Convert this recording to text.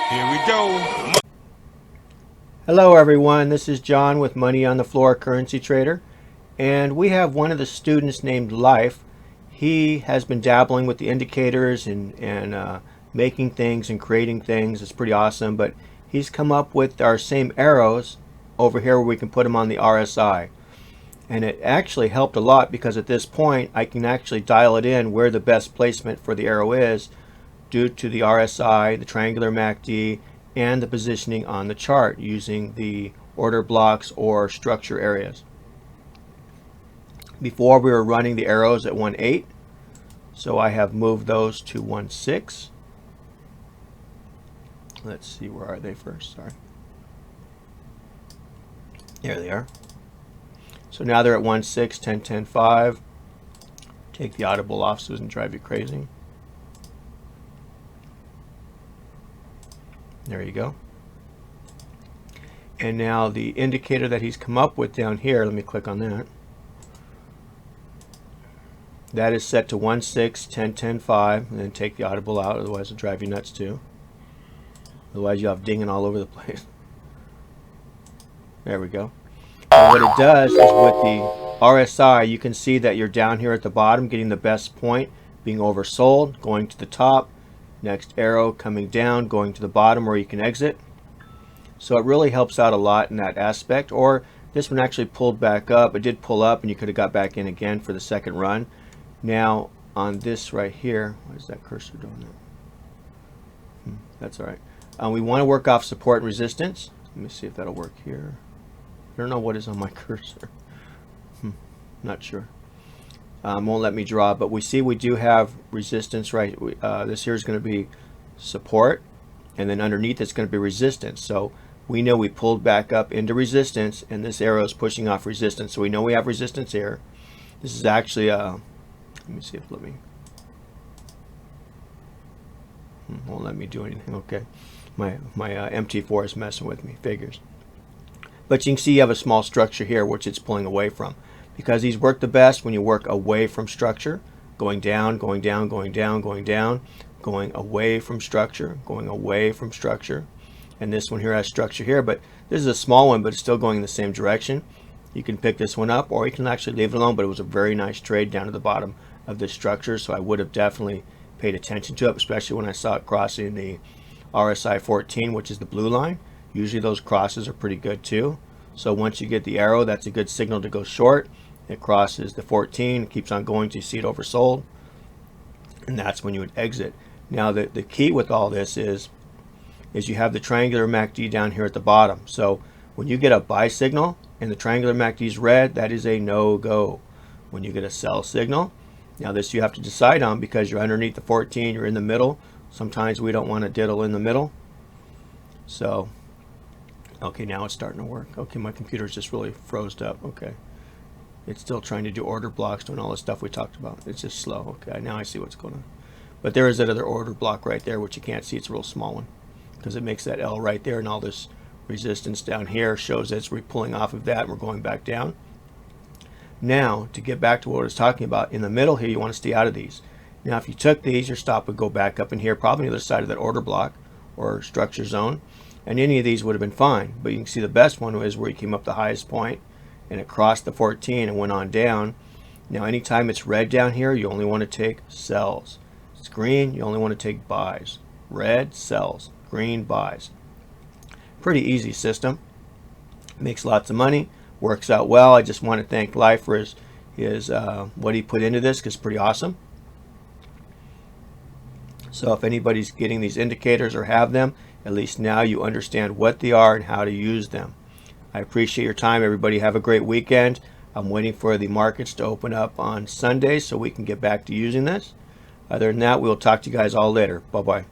Here we go. Hello everyone, this is John with Money on the Floor Currency Trader, and we have one of the students named Leif. He has been dabbling with the indicators and making things and creating things. It's pretty awesome, but he's come up with our same arrows over here where we can put them on the RSI. And it actually helped a lot because at this point I can actually dial it in where the best placement for the arrow is due to the RSI, the triangular MACD, and the positioning on the chart using the order blocks or structure areas. Before we were running the arrows at 1.8, so I have moved those to 1.6. Let's see, where are they first? Sorry. There they are. So now they're at 1.6, 10, 10, 5. Take the audible off so it doesn't drive you crazy. There you go. And now the indicator that he's come up with down here, let me click on that. That is set to 1.6, 10, 10, 5, and then take the audible out, otherwise it'll drive you nuts too. Otherwise you'll have dinging all over the place. There we go. And what it does is with the RSI, you can see that you're down here at the bottom getting the best point, being oversold, going to the top. Next arrow coming down, going to the bottom where you can exit. So it really helps out a lot in that aspect. Or this one actually pulled back up. It did pull up and you could have got back in again for the second run. Now on this right here, why is that cursor doing that? That's all right. We want to work off support and resistance. Let me see if that'll work here. I don't know what is on my cursor. Not sure. Won't let me draw, but we see we do have resistance, right? This here is going to be support, and then underneath it's going to be resistance. So we know we pulled back up into resistance, and this arrow is pushing off resistance. So we know we have resistance here. This is actually let me see if let me won't let me do anything. Okay, my MT4 is messing with me. Figures. But you can see you have a small structure here which it's pulling away from. Because these work the best when you work away from structure, going down, going down, going down, going down, going away from structure, going away from structure. And this one here has structure here, but this is a small one, but it's still going in the same direction. You can pick this one up, or you can actually leave it alone, but it was a very nice trade down to the bottom of this structure, so I would have definitely paid attention to it, especially when I saw it crossing the RSI 14, which is the blue line. Usually those crosses are pretty good too. So once you get the arrow, that's a good signal to go short. It crosses the 14, it keeps on going till you see it oversold, and that's when you would exit. Now the key with all this is you have the triangular MACD down here at the bottom. So when you get a buy signal and the triangular MACD is red, that is a no-go. When you get a sell signal, now this you have to decide on because you're underneath the 14, you're in the middle. Sometimes we don't want to diddle in the middle. So, okay, now it's starting to work. Okay, my computer's just really froze up. Okay. It's still trying to do order blocks, doing all the stuff we talked about. It's just slow. Okay, now I see what's going on. But there is that other order block right there, which you can't see. It's a real small one because it makes that L right there, and all this resistance down here shows that we're pulling off of that and we're going back down. Now, to get back to what I was talking about, in the middle here, you want to stay out of these. Now, if you took these, your stop would go back up in here, probably on the other side of that order block or structure zone, and any of these would have been fine. But you can see the best one is where you came up the highest point, and it crossed the 14 and went on down. Now anytime it's red down here, you only want to take sells. It's green, you only want to take buys. Red, sells. Green, buys. Pretty easy system. Makes lots of money. Works out well. I just want to thank Leif for his what he put into this, because it's pretty awesome. So if anybody's getting these indicators or have them, at least now you understand what they are and how to use them. I appreciate your time, everybody. Have a great weekend. I'm waiting for the markets to open up on Sunday so we can get back to using this. Other than that, we'll talk to you guys all later. Bye-bye.